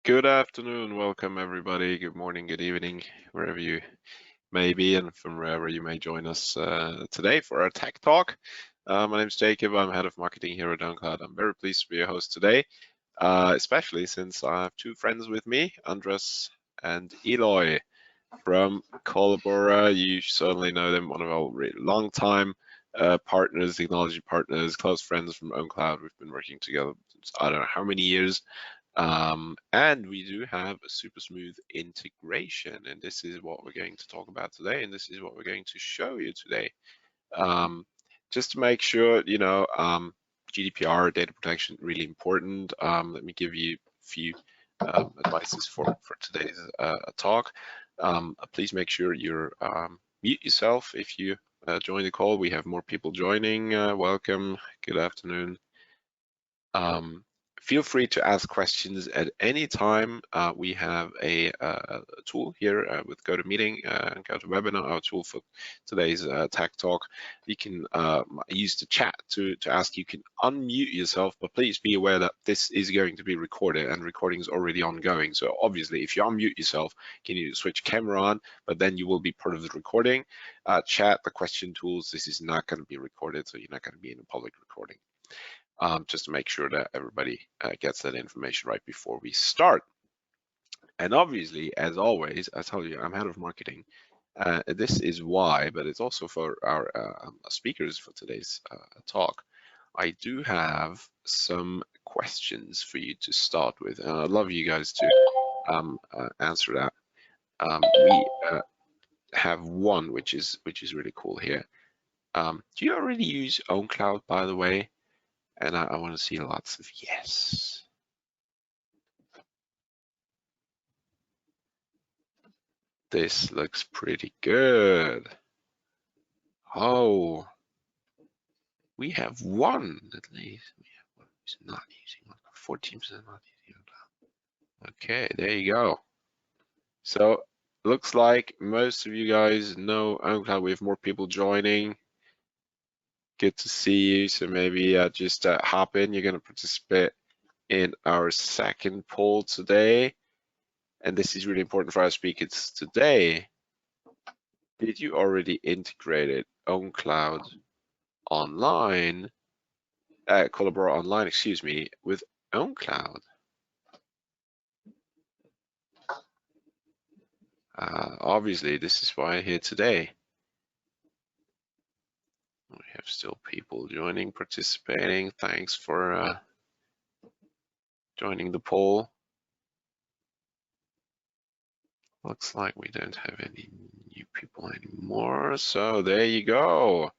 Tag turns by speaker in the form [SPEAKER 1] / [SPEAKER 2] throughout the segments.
[SPEAKER 1] Good afternoon, welcome everybody. Good morning, good evening, wherever you may be and from wherever you may join us today for our tech talk. My name is Jacob. I'm head of marketing here at ownCloud. I'm very pleased to be your host today, especially since I have two friends with me, Andres and Eloy from Collabora. You certainly know them, one of our long time partners, technology partners, close friends from ownCloud. We've been working together since I don't know how many years. And we do have a super smooth integration, and this is what we're going to talk about today, and this is what we're going to show you today. Just to make sure, GDPR, data protection, really important. Let me give you a few advices for today's talk. Please make sure you're mute yourself if you join the call. We have more people joining. Welcome. Good afternoon. Feel free to ask questions at any time. We have a tool here with GoToMeeting and GoToWebinar, our tool for today's tech talk. You can use the chat to ask. You can unmute yourself, but please be aware that this is going to be recorded and recording is already ongoing. So obviously, if you unmute yourself, you need to switch camera on, but then you will be part of the recording. Chat, the question tools, this is not going to be recorded, so you're not going to be in a public recording. Just to make sure that everybody gets that information right before we start. And obviously, as always, I tell you, I'm head of marketing. This is why, but it's also for our speakers for today's talk. I do have some questions for you to start with, and I'd love you guys to answer that. We have one, which is really cool here. Do you already use ownCloud, by the way? And I want to see lots of yes. This looks pretty good. Oh, we have one at least. We have one who's not using 14% not using ownCloud. Okay, there you go. So looks like most of you guys know ownCloud. We have more people joining. Good to see you. So maybe just hop in. You're going to participate in our second poll today. And this is really important for our speakers today. Did you already integrate it ownCloud Online, Collabora Online, excuse me, with ownCloud? Obviously, this is why I'm here today. We have still people joining, participating. Thanks for joining the poll. Looks like we don't have any new people anymore. So there you go.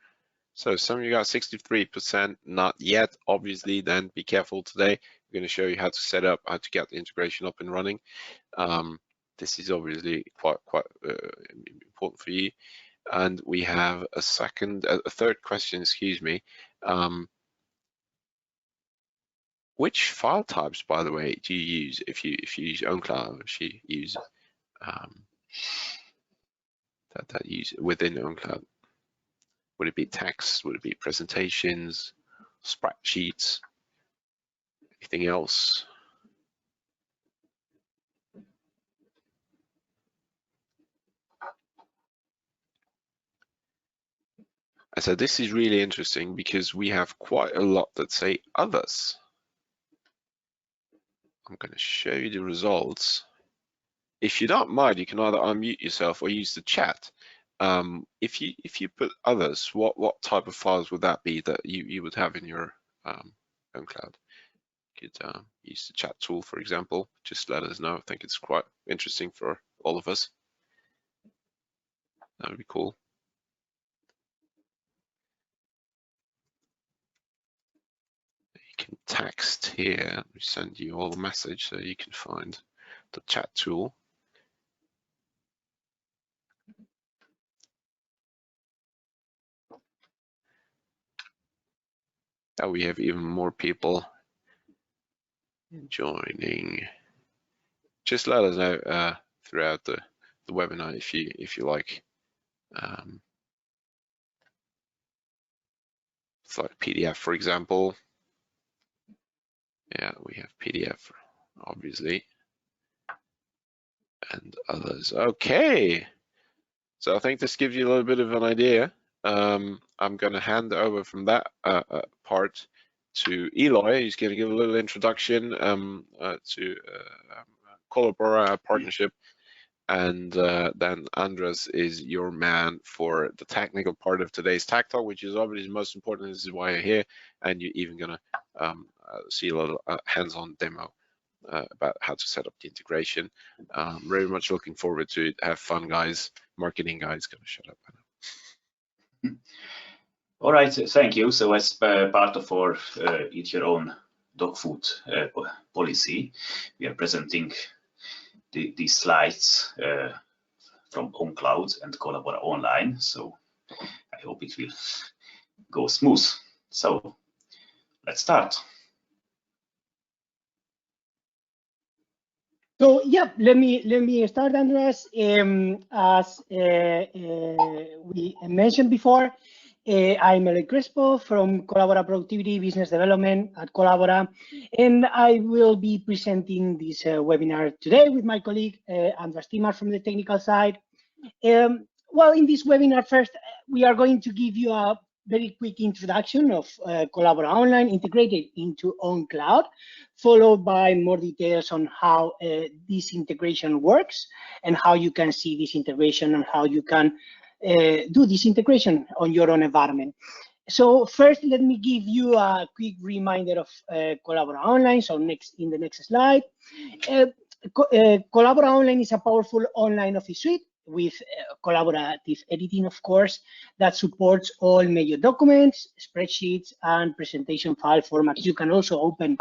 [SPEAKER 1] So some of you got 63% not yet. Obviously, then be careful today. We're going to show you how to set up, how to get the integration up and running. This is obviously quite important for you. And we have a third question, excuse me. Which file types, by the way, do you use if you use ownCloud? If you use that use within ownCloud? Would it be text? Would it be presentations, spreadsheets, anything else? And so this is really interesting because we have quite a lot that say others. I'm going to show you the results. If you don't mind, you can either unmute yourself or use the chat. If you put others, what type of files would that be that you would have in your ownCloud? You could use the chat tool, for example. Just let us know. I think it's quite interesting for all of us. That would be cool. You can text here. We send you all the message so you can find the chat tool. Now we have even more people joining. Just let us know throughout the webinar if you like. It's like PDF, for example. Yeah, we have PDF, obviously. and others. Okay, so I think this gives you a little bit of an idea. I'm going to hand over from that part to Eloy. He's going to give a little introduction to Collabora partnership, and then Andres is your man for the technical part of today's Tech Talk, which is obviously the most important. This is why you're here, and you're even going to see a little hands-on demo about how to set up the integration. Very much looking forward to it. Have fun, guys. Marketing guys, gonna shut up.
[SPEAKER 2] All right, thank you. So as part of our eat your own dog food policy, we are presenting these slides from ownCloud and Collabora Online. So I hope it will go smooth. So let's start.
[SPEAKER 3] So yeah, let me start, Andres. As we mentioned before, I'm Eloy Crespo from Collabora Productivity Business Development at Collabora, and I will be presenting this webinar today with my colleague Andres Timar from the technical side. Well, in this webinar, first we are going to give you a very quick introduction of Collabora Online integrated into ownCloud, followed by more details on how this integration works and how you can see this integration and how you can do this integration on your own environment. So first, let me give you a quick reminder of Collabora Online. So in the next slide, Collabora Online is a powerful online office suite with collaborative editing, of course, that supports all major documents, spreadsheets, and presentation file formats. You can also open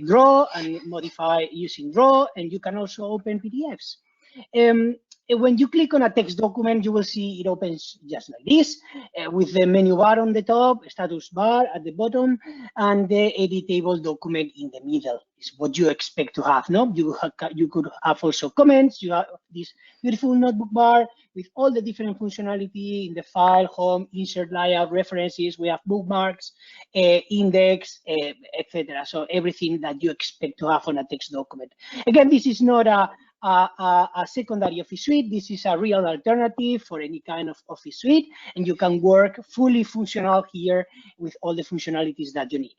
[SPEAKER 3] Draw and modify using Draw, and you can also open PDFs. When you click on a text document, you will see it opens just like this, with the menu bar on the top, status bar at the bottom, and the editable document in the middle. Is what you expect to have. No, you could have also comments. You have this beautiful notebook bar with all the different functionality in the file, home, insert, layout, references. We have bookmarks, index, etc. So everything that you expect to have on a text document. Again, this is not a secondary office suite. This is a real alternative for any kind of office suite, and you can work fully functional here with all the functionalities that you need.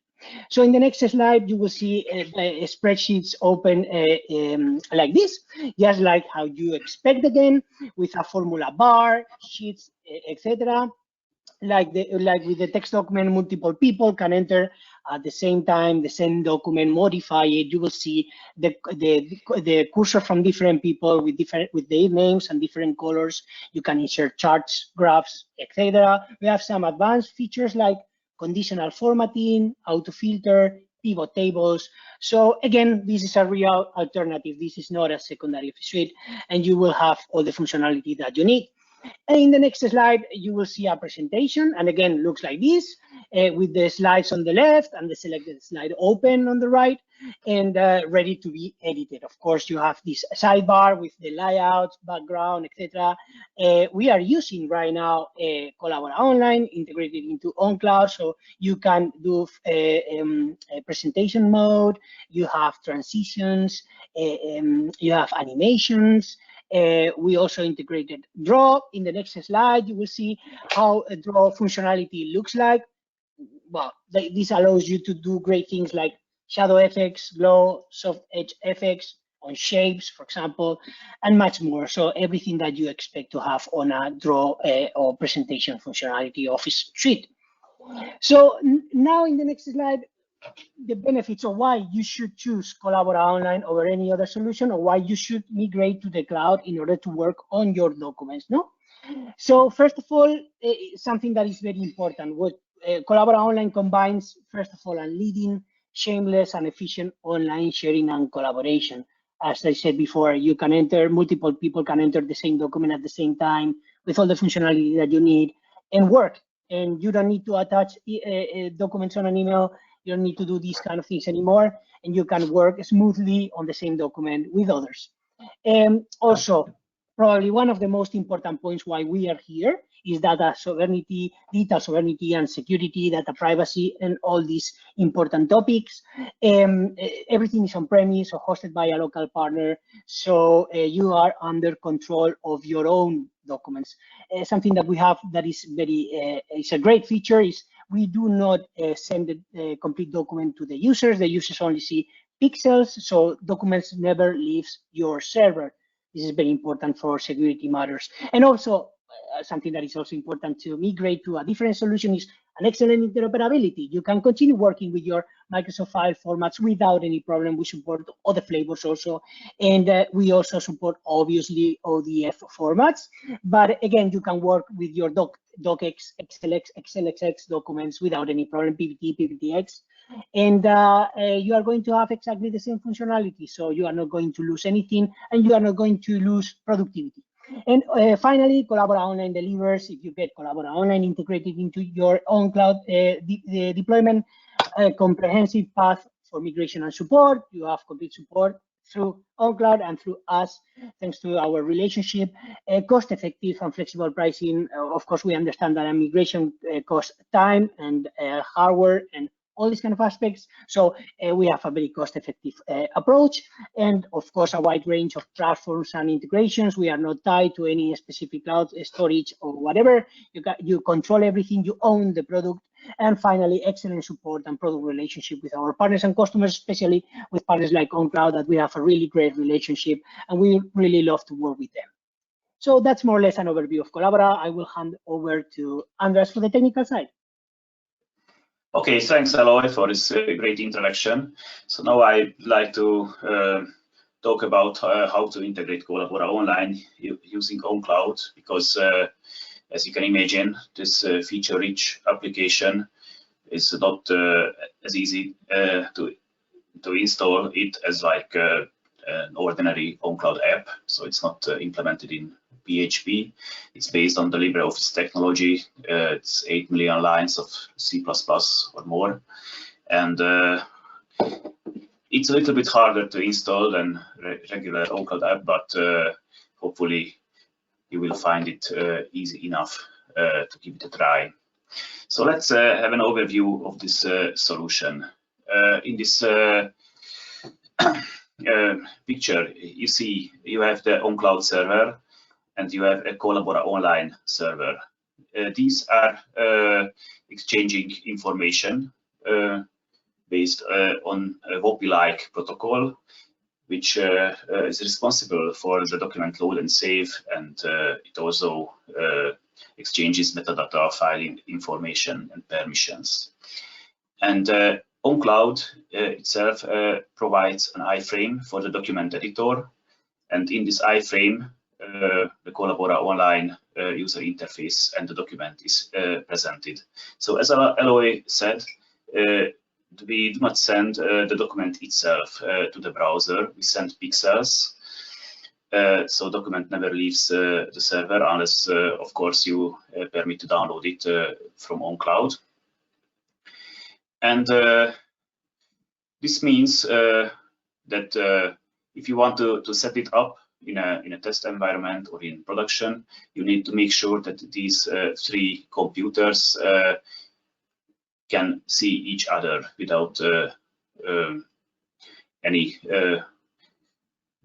[SPEAKER 3] So in the next slide, you will see spreadsheets open like this, just like how you expect, again, with a formula bar, sheets, etc. Like with the text document, multiple people can enter at the same time the same document, modify it. You will see the cursor from different people with their names and different colors. You can insert charts, graphs, etc. We have some advanced features like conditional formatting, auto filter, pivot tables. So again, this is a real alternative. This is not a secondary suite, and you will have all the functionality that you need. And in the next slide, you will see a presentation, and again, looks like this, with the slides on the left and the selected slide open on the right, and ready to be edited. Of course, you have this sidebar with the layout, background, etc. We are using right now Collabora Online integrated into ownCloud, so you can do a presentation mode, you have transitions, you have animations. We also integrated Draw. In the next slide, you will see how a Draw functionality looks like. Well, this allows you to do great things like shadow effects, glow, soft edge effects on shapes, for example, and much more. So everything that you expect to have on a Draw or presentation functionality office suite. So now in the next slide, the benefits of why you should choose Collabora Online over any other solution, or why you should migrate to the cloud in order to work on your documents. No. So first of all, something that is very important. What Collabora Online combines, first of all, a leading, shameless, and efficient online sharing and collaboration. As I said before, you can enter, multiple people can enter the same document at the same time with all the functionality that you need and work. And you don't need to attach documents on an email. You don't need to do these kind of things anymore, and you can work smoothly on the same document with others. And also, probably one of the most important points why we are here is data sovereignty, and security, data privacy, and all these important topics. Everything is on-premise or hosted by a local partner, so you are under control of your own documents. Something that we have that is it's a great feature is we do not send the complete document to the users. The users only see pixels, so documents never leaves your server. This is very important for security matters. And also, something that is also important to migrate to a different solution is an excellent interoperability. You can continue working with your Microsoft file formats without any problem. We support other flavors also, and we also support, obviously, ODF formats. But again, you can work with your docx, XLX, XLXX documents without any problem, PPT, PPTX. And you are going to have exactly the same functionality. So you are not going to lose anything, and you are not going to lose productivity. And finally, Collabora Online delivers, if you get Collabora Online integrated into your ownCloud the deployment, comprehensive path for migration and support. You have complete support through ownCloud and through us, thanks to our relationship. Cost-effective and flexible pricing. Of course, we understand that a migration costs time and hardware and all these kind of aspects. So we have a very cost-effective approach, and of course a wide range of platforms and integrations. We are not tied to any specific cloud storage or whatever. You control everything, you own the product. And finally, excellent support and product relationship with our partners and customers, especially with partners like ownCloud, that we have a really great relationship, and we really love to work with them. So that's more or less an overview of Collabora. I will hand over to Andreas for the technical side.
[SPEAKER 2] Okay, thanks, Aloy, for this great introduction. So now I'd like to talk about how to integrate Collabora Online using ownCloud, because as you can imagine, this feature-rich application is not as easy to install it as like an ordinary ownCloud app. So it's not implemented in PHP. It's based on the LibreOffice technology. It's 8 million lines of C++ or more. And it's a little bit harder to install than regular ownCloud app, but hopefully you will find it easy enough to give it a try. So let's have an overview of this solution. In this picture, you see you have the ownCloud server, and you have a Collabora Online server. These are exchanging information based on a WOPI-like protocol, which is responsible for the document load and save, and it also exchanges metadata, file information, and permissions. And ownCloud itself provides an iframe for the document editor, and in this iframe, the Collabora Online user interface and the document is presented. So as Aloy said, we do not send the document itself to the browser. We send pixels. So document never leaves the server unless, of course, you permit to download it from ownCloud. And this means that if you want to set it up in a test environment or in production, you need to make sure that these three computers can see each other without any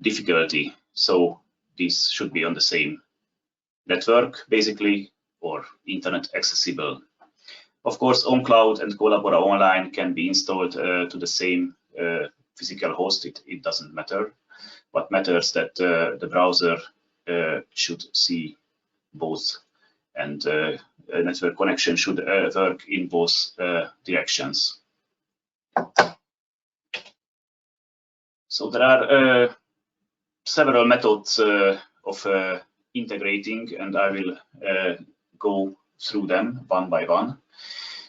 [SPEAKER 2] difficulty. So these should be on the same network, basically, or internet accessible. Of course, ownCloud and Collabora Online can be installed to the same physical host. It doesn't matter. What matters that the browser should see both, and a network connection should work in both directions. So there are several methods of integrating, and I will go through them one by one.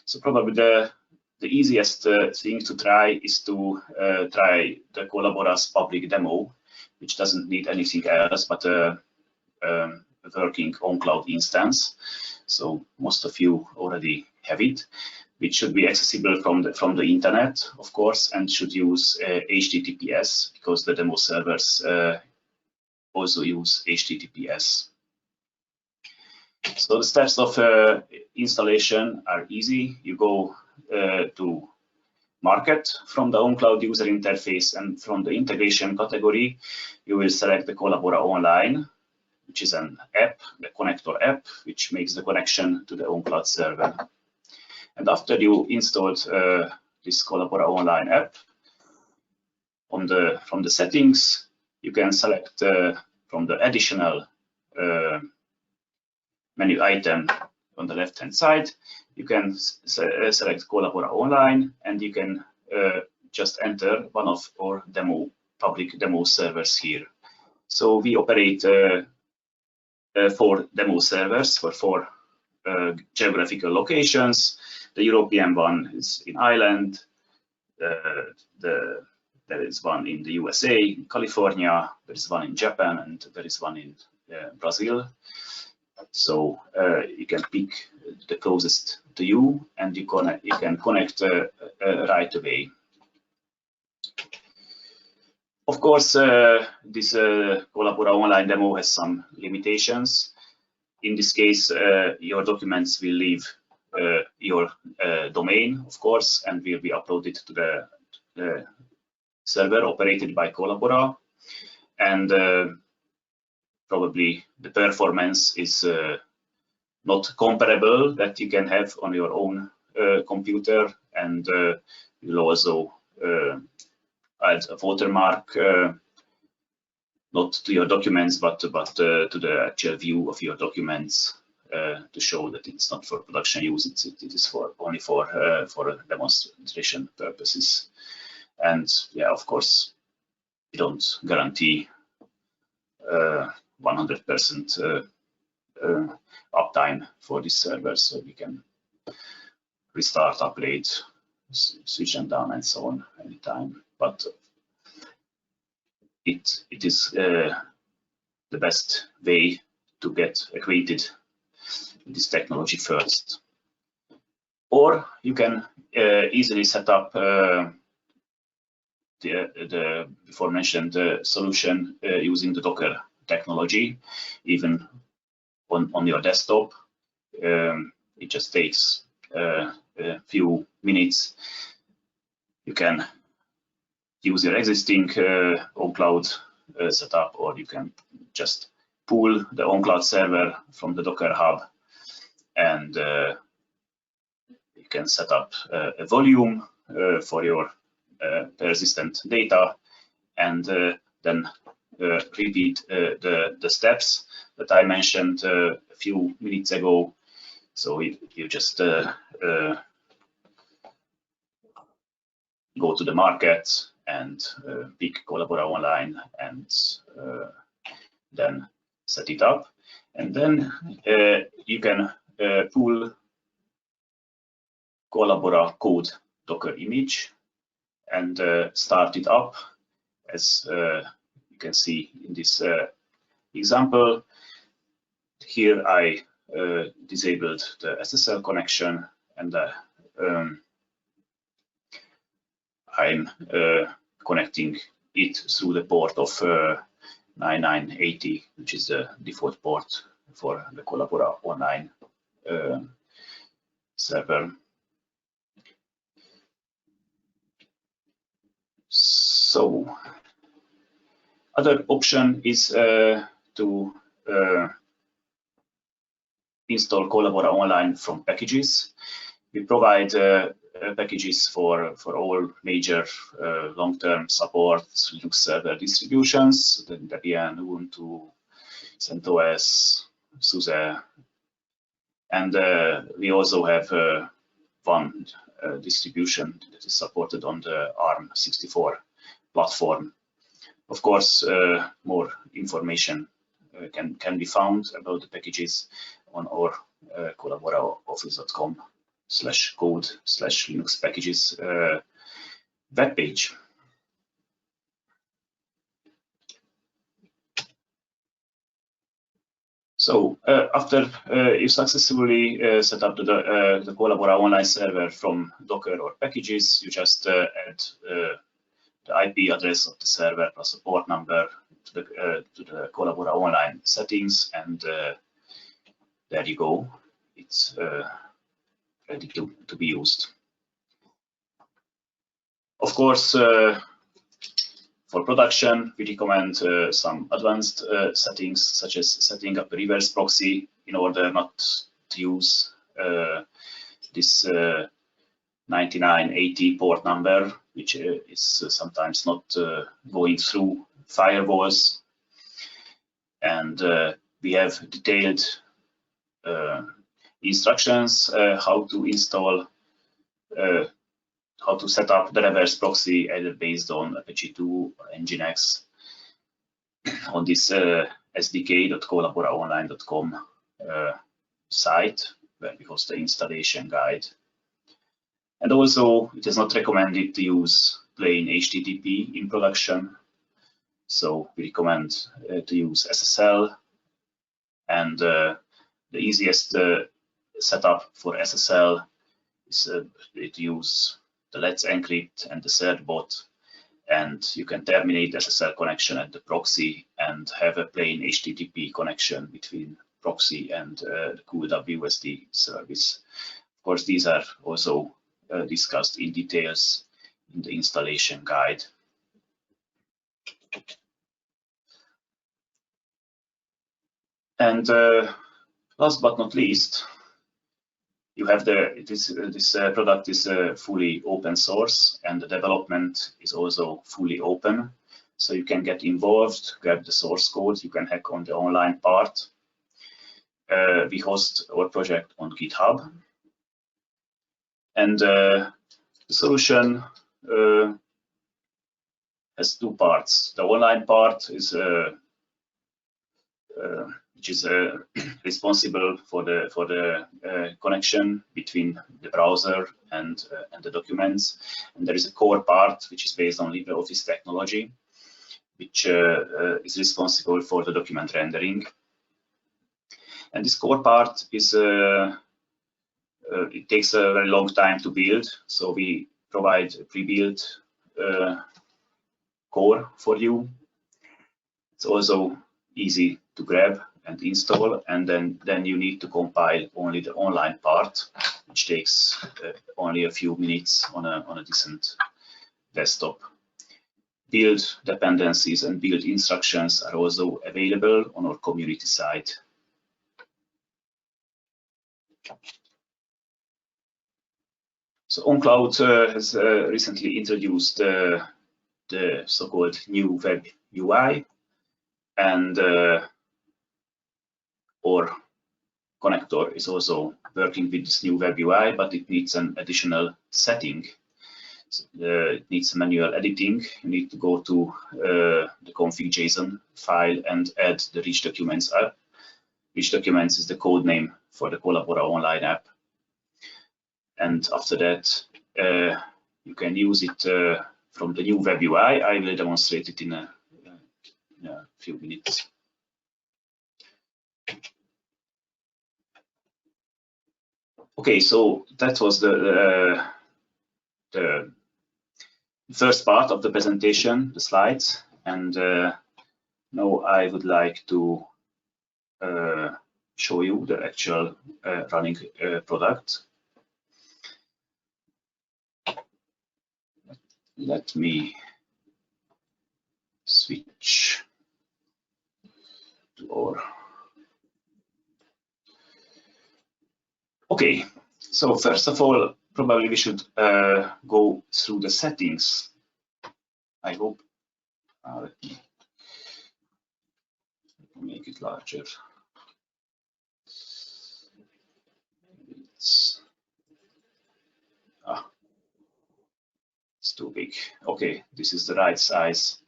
[SPEAKER 2] So probably the easiest thing to try is to try the Collabora's public demo, which doesn't need anything else but a working ownCloud instance. So most of you already have it, which should be accessible from the internet, of course, and should use HTTPS, because the demo servers also use HTTPS. So the steps of installation are easy. You go to Market from the ownCloud user interface, and from the integration category, you will select the Collabora Online, which is an app, the connector app, which makes the connection to the ownCloud server. And after you installed this Collabora Online app, from the settings, you can select from the additional menu item on the left-hand side. You can select Collabora Online, and you can just enter one of our public demo servers here. So we operate 4 demo servers for 4 geographical locations. The European one is in Ireland. There is one in the USA, in California. There is one in Japan, and there is one in Brazil. So you can pick the closest to you, and you can connect right away. Of course, this Collabora Online demo has some limitations. In this case, your documents will leave your domain, of course, and will be uploaded to the server operated by Collabora. And probably the performance is not comparable that you can have on your own computer, and you'll also add a watermark, not to your documents, but to the actual view of your documents, to show that it's not for production use. It is only for demonstration purposes. And yeah, of course, we don't guarantee 100% uptime for this server, so we can restart, upgrade, switch them down, and so on anytime. But it is the best way to get acquainted with this technology first. Or you can easily set up the before mentioned solution using the Docker technology, even on your desktop. It just takes a few minutes. You can use your existing ownCloud setup, or you can just pull the ownCloud server from the Docker hub, and you can set up a volume for your persistent data, and then repeat the steps that I mentioned a few minutes ago. So you just go to the market and pick Collabora Online, and then set it up. And then you can pull Collabora code Docker image and start it up. As you can see in this example, here I disabled the SSL connection, and I'm connecting it through the port of 9980, which is the default port for the Collabora Online server. So, other option is to install Collabora Online from packages. We provide packages for all major long-term support Linux server distributions: the Debian, Ubuntu, CentOS, SUSE, and we also have one distribution that is supported on the ARM64 platform. Of course, more information can be found about the packages on our collaboraoffice.com/code/Linux packages webpage. So after you successfully set up the Collabora Online server from Docker or packages, you just add the IP address of the server plus a port number to the Collabora Online settings, and there you go. It's ready to be used. Of course, for production, we recommend some advanced settings, such as setting up a reverse proxy in order not to use this 9980 port number, which is sometimes not going through firewalls. And we have detailed instructions how to install, how to set up the reverse proxy, either based on Apache 2 or Nginx, on this sdk.collaboraonline.com site, where we host the installation guide. And also, it is not recommended to use plain HTTP in production. So we recommend to use SSL. And the easiest setup for SSL is to use the Let's Encrypt and the certbot. And you can terminate the SSL connection at the proxy and have a plain HTTP connection between proxy and the cool WSD service. Of course, these are also discussed in details in the installation guide. And last but not least, you have this product is fully open source, and the development is also fully open. So you can get involved, grab the source code, you can hack on the online part. We host our project on GitHub. And the solution has two parts. The online part is which is responsible for the connection between the browser and the documents. And there is a core part which is based on LibreOffice technology, which is responsible for the document rendering. And this core part is it takes a very long time to build, so we provide a pre-built core for you. It's also easy to grab and install, and then you need to compile only the online part, which takes only a few minutes on a decent desktop. Build dependencies and build instructions are also available on our community site. So ownCloud has recently introduced the so-called new web UI, and our connector is also working with this new web UI, but it needs an additional setting. It needs manual editing. You need to go to the config.json file and add the rich documents app. Rich documents is the code name for the Collabora Online app. And after that, you can use it from the new web UI. I will demonstrate it in a few minutes. Okay, so that was the first part of the presentation, the slides, and now I would like to show you the actual running product. Let me switch to our. Okay, so first of all, probably we should go through the settings. I hope. Let me make it larger. It's too big. Okay, this is the right size.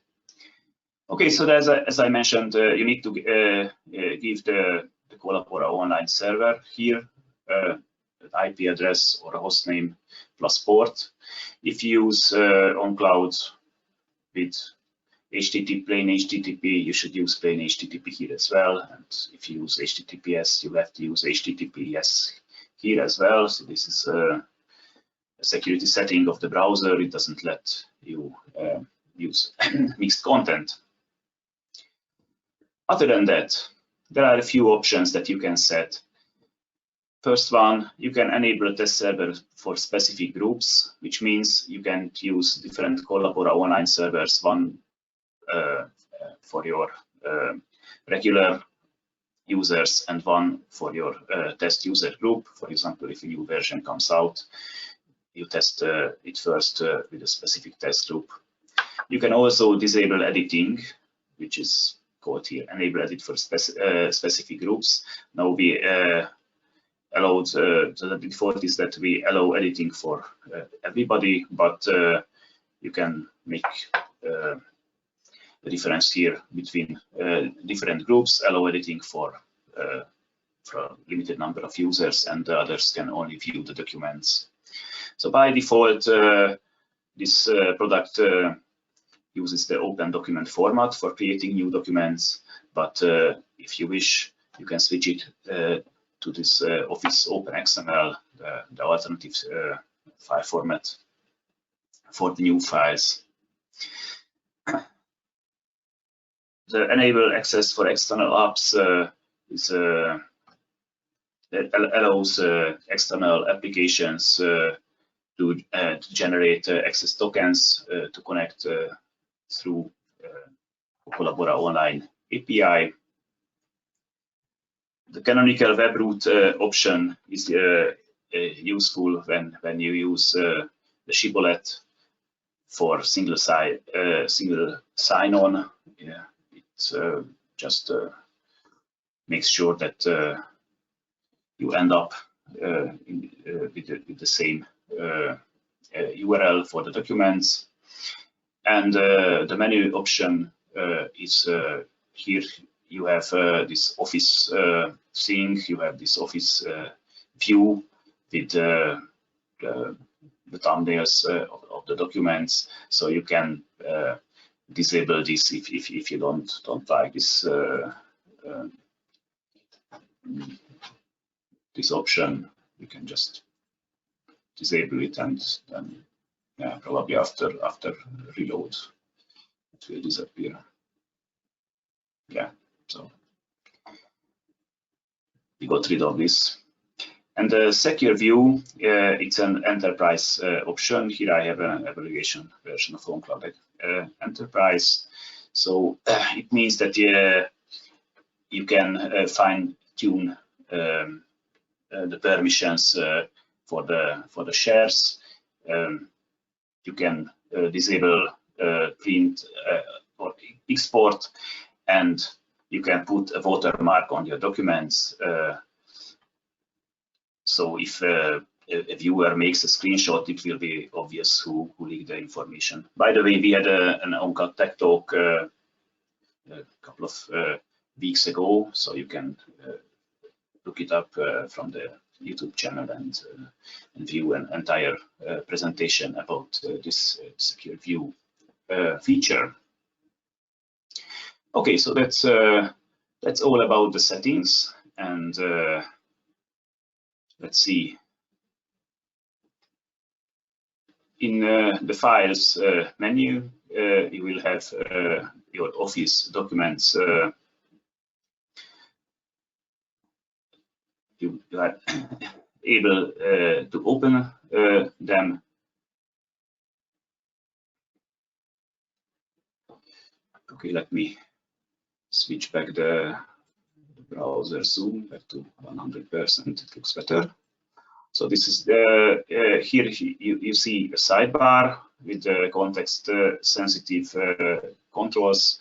[SPEAKER 2] Okay, so as I mentioned, you need to give the Collabora Online server here an IP address or a host name plus port. If you use ownCloud with HTTP, plain HTTP, you should use plain HTTP here as well. And if you use HTTPS, you have to use HTTPS here as well. So this is a security setting of the browser. It doesn't let you use mixed content. Other than that, there are a few options that you can set. First one, you can enable a test server for specific groups, which means you can use different Collabora Online servers, one for your regular users and one for your test user group. For example, if a new version comes out, you test it first with a specific test group. You can also disable editing, which is called here enable edit for specific groups. Now we allowed, the default is that we allow editing for everybody, but you can make the difference here between different groups, allow editing for a limited number of users, and the others can only view the documents. So by default, this product uses the open document format for creating new documents, but if you wish, you can switch it to this Office Open XML, the alternative file format for the new files. The enable access for external apps allows external applications to generate access tokens to connect through Collabora Online API. The canonical web root option is useful when you use the shibboleth for single sign-on. Yeah, it just makes sure that you end up with the same URL for the documents. And the menu option is here. You have this Office thing, you have this Office view with the thumbnails of the documents, so you can disable this if you don't like this this option. You can just disable it, and then probably after reload it will disappear. Yeah, so we got rid of this. And the secure view, it's an enterprise option. Here I have an evaluation version of ownCloud Enterprise. So it means that you can fine tune the permissions for the shares. You can disable print or export, and you can put a watermark on your documents. So if a viewer makes a screenshot, it will be obvious who leaked the information. By the way, we had an ownCloud Tech Talk a couple of weeks ago, so you can look it up from the YouTube channel and view an entire presentation about this secure view feature. Okay, so that's all about the settings, and let's see. In the Files menu, you will have your Office documents. You are able to open them. Okay, let me switch back the browser zoom back to 100%. It looks better. So this is the here you see a sidebar with the context sensitive controls.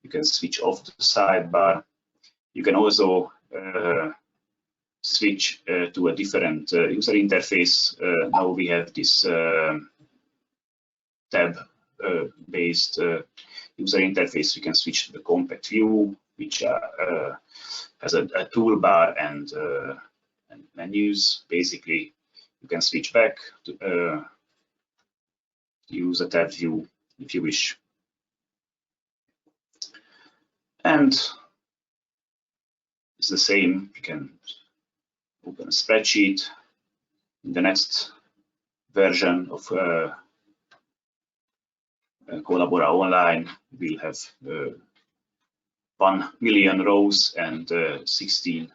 [SPEAKER 2] You can switch off the sidebar. You can also switch to a different user interface. Now we have this tab based user interface. We can switch to the compact view, which has a toolbar and menus. Basically, you can switch back to use a tab view if you wish. And it's the same. You can open a spreadsheet. In the next version of Collabora Online, we'll have 1 million rows and 16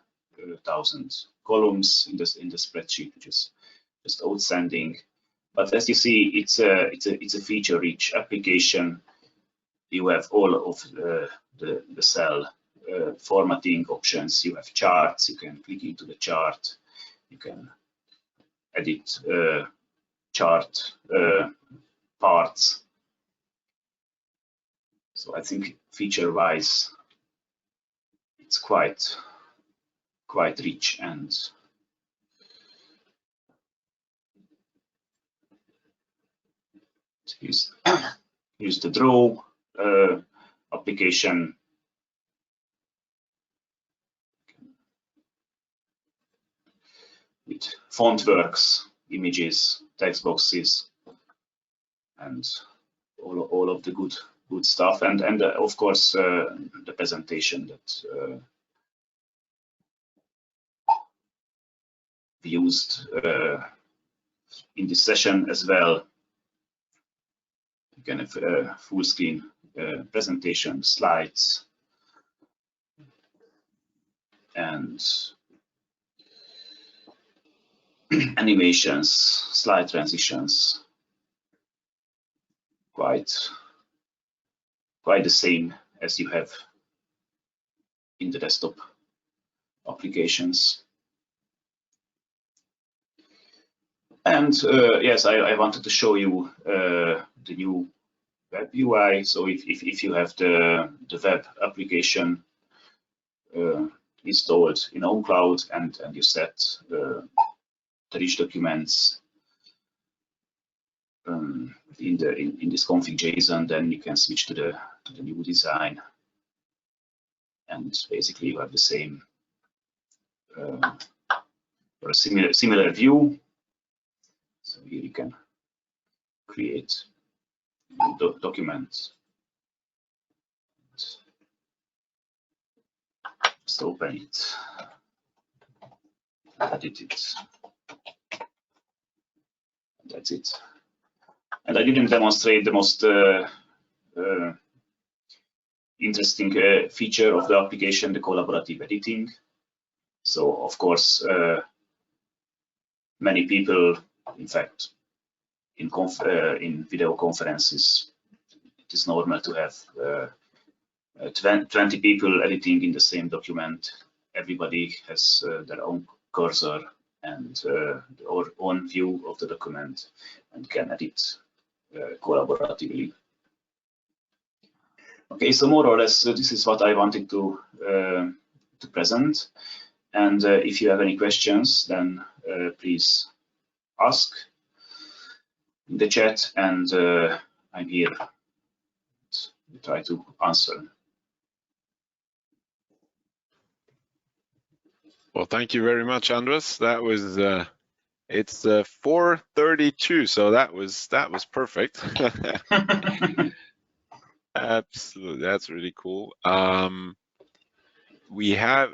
[SPEAKER 2] 1,000 columns in the spreadsheet, which is just outstanding. But as you see, it's a feature-rich application. You have all of the cell formatting options. You have charts. You can click into the chart. You can edit chart parts. So I think feature-wise, it's quite rich. And here's the draw application. With FontWorks, images, text boxes, and all of the good stuff, and of course the presentation that we used in this session as well. You can have a full screen presentation, slides, and animations, slide transitions. Quite the same as you have in the desktop applications. And yes, I wanted to show you the new web UI. So if you have the web application installed in ownCloud and you set the rich documents in this config.json, then you can switch to the new design, and basically you have the same or a similar view. So here you can create documents. Just open it, edit it. That's it. And I didn't demonstrate the most interesting feature of the application, the collaborative editing. So of course, many people, in fact, in video conferences, it is normal to have 20 people editing in the same document. Everybody has their own cursor and their own view of the document and can edit collaboratively. Okay, so more or less, this is what I wanted to present. And if you have any questions, then please ask in the chat, and I'm here to try to answer.
[SPEAKER 1] Well, thank you very much, Andres. That was it's 4:32, so that was perfect. Absolutely, that's really cool. We have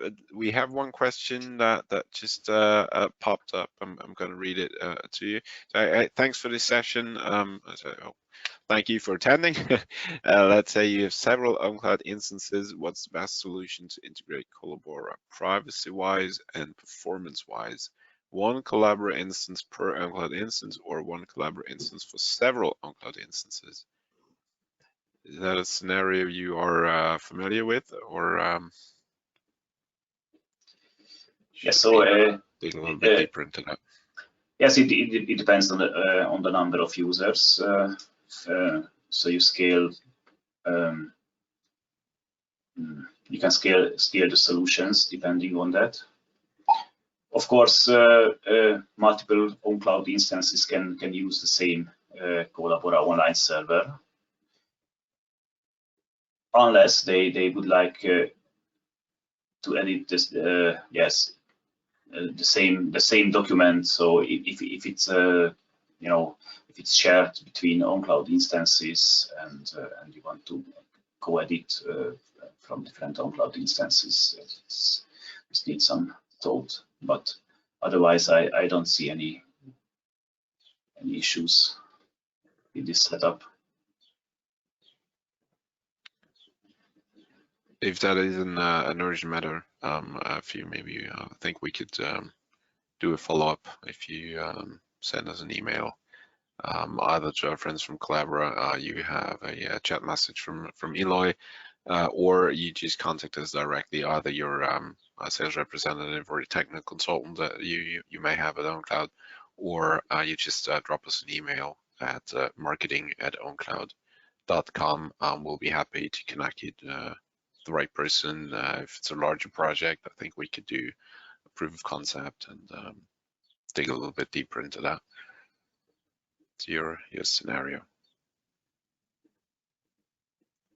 [SPEAKER 1] one question that just popped up. I'm going to read it to you. So thanks for this session. Thank you for attending. Let's say you have several ownCloud instances. What's the best solution to integrate Collabora privacy-wise and performance-wise? One Collabora instance per ownCloud instance, or one Collabora instance for several ownCloud instances? Is that a scenario you are familiar with, or?
[SPEAKER 2] Yes, so
[SPEAKER 1] dig a little bit deeper into that.
[SPEAKER 2] Yes, it depends on the number of users. So you scale. You can scale the solutions depending on that. Of course, multiple ownCloud instances can use the same Collabora Online server, unless they would like to edit this. Yes, the same document. So if it's if it's shared between ownCloud instances and you want to co-edit from different ownCloud instances, this needs some thought. But otherwise, I don't see any issues with this setup.
[SPEAKER 1] if that is an urgent matter for you, maybe I think we could do a follow-up if you send us an email, either to our friends from Collabora, you have a chat message from Eloy, or you just contact us directly, either your sales representative or a technical consultant that you may have at ownCloud, or you just drop us an email at marketing@owncloud.com. We'll be happy to connect you to the right person. If it's a larger project, I think we could do a proof of concept and dig a little bit deeper into that, to your scenario.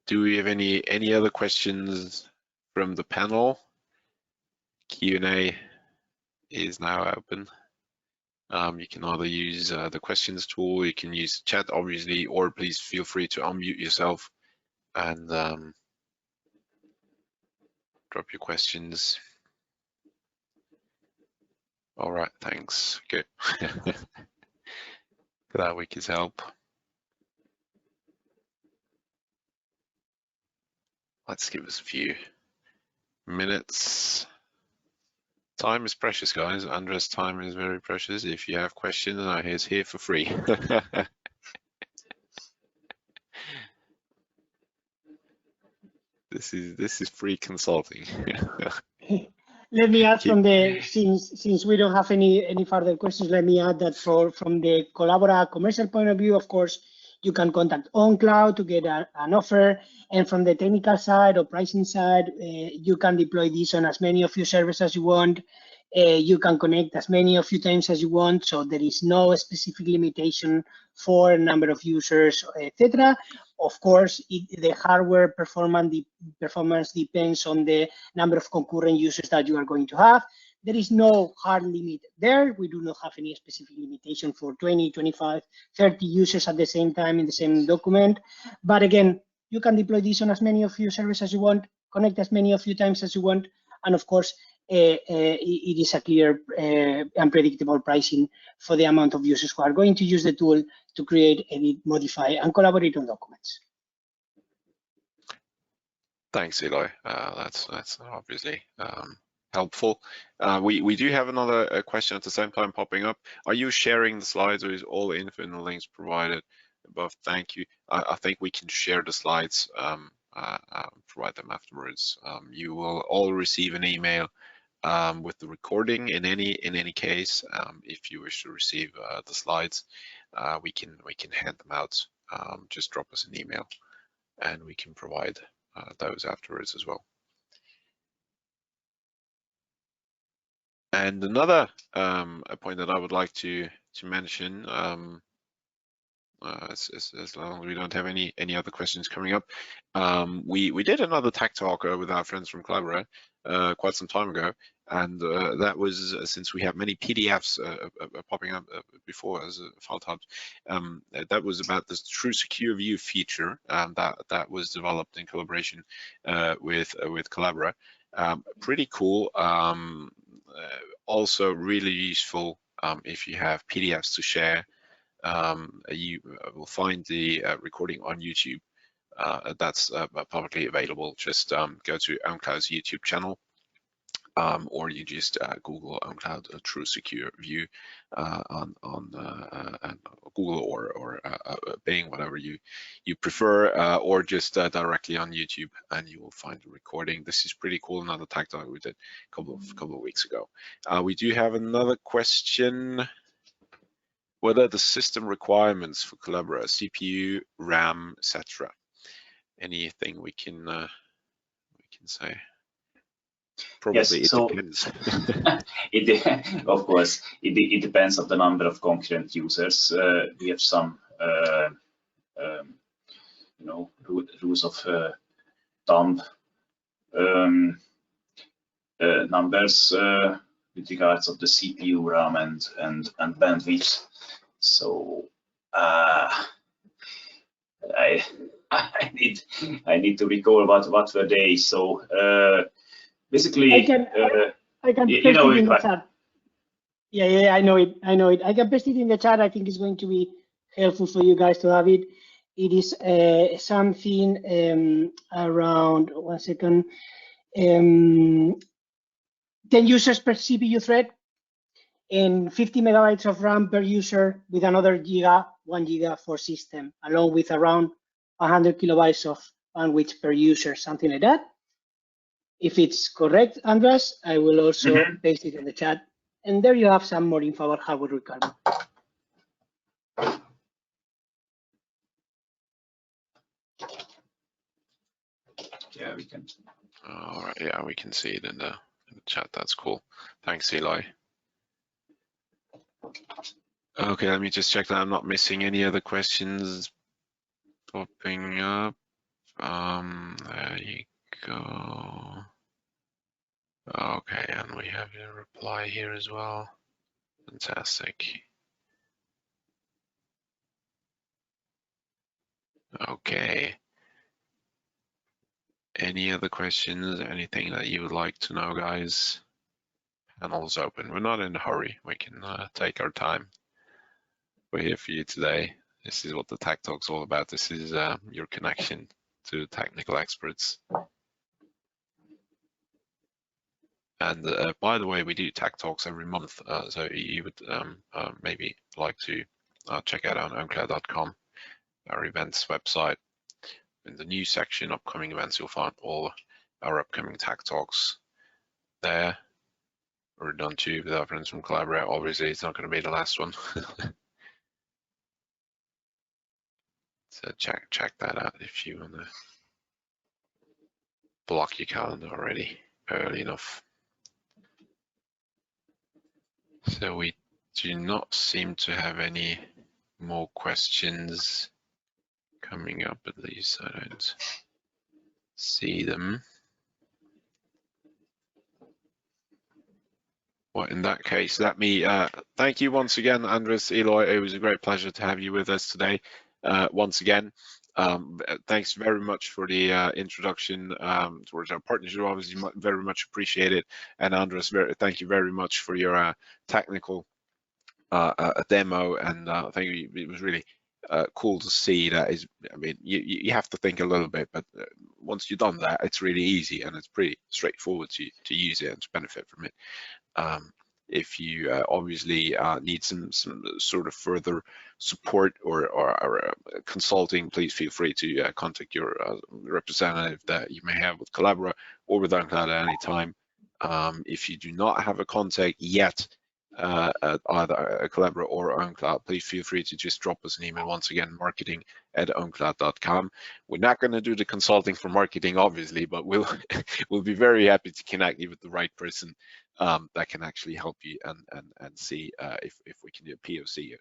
[SPEAKER 1] Do we have any other questions from the panel? Q&A is now open. You can either use the questions tool, you can use chat obviously, or please feel free to unmute yourself and drop your questions. All right, thanks. Good. Glad we could help. Let's give us a few minutes. Time is precious, guys. Andres' time is very precious. If you have questions, he's here for free. This is free consulting.
[SPEAKER 3] Let me add from the, since we don't have any further questions, let me add that from the Collabora commercial point of view, of course, you can contact ownCloud to get an offer. And from the technical side or pricing side, you can deploy this on as many of your servers as you want. You can connect as many of you times as you want. So there is no specific limitation for number of users, etc. Of course, the hardware performance depends on the number of concurrent users that you are going to have. There is no hard limit there. We do not have any specific limitation for 20, 25, 30 users at the same time in the same document. But again, you can deploy this on as many of your servers as you want, connect as many of you times as you want, and of course, it is a clear and predictable pricing for the amount of users who are going to use the tool to create, edit, modify, and collaborate on documents.
[SPEAKER 1] Thanks, Eloy. That's obviously helpful. We do have another question at the same time popping up. Are you sharing the slides, or is all info and the links provided above? Thank you. I think we can share the slides, provide them afterwards. You will all receive an email with the recording in any case. If you wish to receive the slides, we can hand them out. Just drop us an email and we can provide those afterwards as well. And another point that I would like to mention, as long as we don't have any other questions coming up, we did another tech talk with our friends from Collabora quite some time ago, and that was, since we have many PDFs popping up before as file types, that was about this true secure view feature that was developed in collaboration with Collabora. Pretty cool. Also really useful if you have PDFs to share. You will find the recording on YouTube. That's publicly available. Just go to ownCloud's YouTube channel, or you just Google ownCloud True Secure View on Google or Bing, whatever you prefer, or just directly on YouTube, and you will find the recording. This is pretty cool. Another tech talk we did a couple of weeks ago. We do have another question. What are the system requirements for Collabora? CPU, RAM, etc. Anything we can say? Probably yes, it depends.
[SPEAKER 2] Of course, it depends on the number of concurrent users. We have some, rules of thumb numbers with regards of the CPU, RAM, and bandwidth. So I need to recall what were they. So basically, I can paste it in the chat. Yeah, I know it. I can paste it in the chat. I think it's going to be helpful for you guys to have it.
[SPEAKER 3] It is something around 1 second. 10 users per CPU thread and 50 megabytes of RAM per user with another 1 giga for system, along with around 100 kilobytes of bandwidth per user, something like that. If it's correct, Andras, I will also paste it in the chat. And there you have some more info about hardware requirement.
[SPEAKER 2] Yeah, we can.
[SPEAKER 1] All right, yeah, we can see it in the chat. That's cool. Thanks, Eli. Okay, let me just check that I'm not missing any other questions popping up. There you go. Okay, and we have a reply here as well. Fantastic. Okay. Any other questions? Anything that you would like to know, guys? Panel's open. We're not in a hurry. We can take our time. We're here for you today. This is what the Tech Talk's all about. This is your connection to technical experts. And by the way, we do Tech Talks every month. So you would maybe like to check out on ownCloud.com, our events website. In the news section, upcoming events, you'll find all our upcoming Tech Talks there. We're done too with our friends from Collabora. Obviously, it's not going to be the last one. So check that out if you want to block your calendar already early enough. So we do not seem to have any more questions coming up, at least I don't see them. Well, in that case, let me thank you once again, Andres, Eloy. It was a great pleasure to have you with us today. Once again, thanks very much for the introduction towards our partnership. Obviously, very much appreciated. And Andres, thank you very much for your technical demo. And I think it was really cool to see that. I mean, you have to think a little bit, but once you've done that, it's really easy and it's pretty straightforward to use it and to benefit from it. If you obviously need some sort of further support or consulting, please feel free to contact your representative that you may have with Collabora or with ownCloud at any time. If you do not have a contact yet at either Collabora or ownCloud, please feel free to just drop us an email. Once again, marketing@owncloud.com. We're not going to do the consulting for marketing, obviously, but we'll be very happy to connect you with the right person that can actually help you and see if we can do a POC.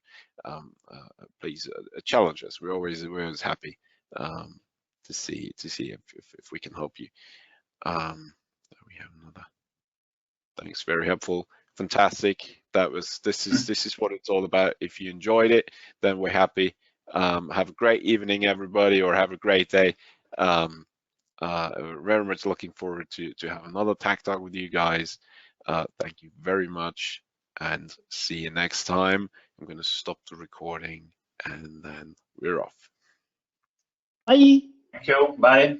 [SPEAKER 1] Please challenge us. We're always happy to see if we can help you. We have another. Thanks, very helpful. Fantastic. This is what it's all about. If you enjoyed it, then we're happy. Have a great evening, everybody, or have a great day. Very much looking forward to have another Tech Talk with you guys. Thank you very much and see you next time. I'm going to stop the recording and then we're off.
[SPEAKER 3] Bye.
[SPEAKER 2] Thank you. Bye.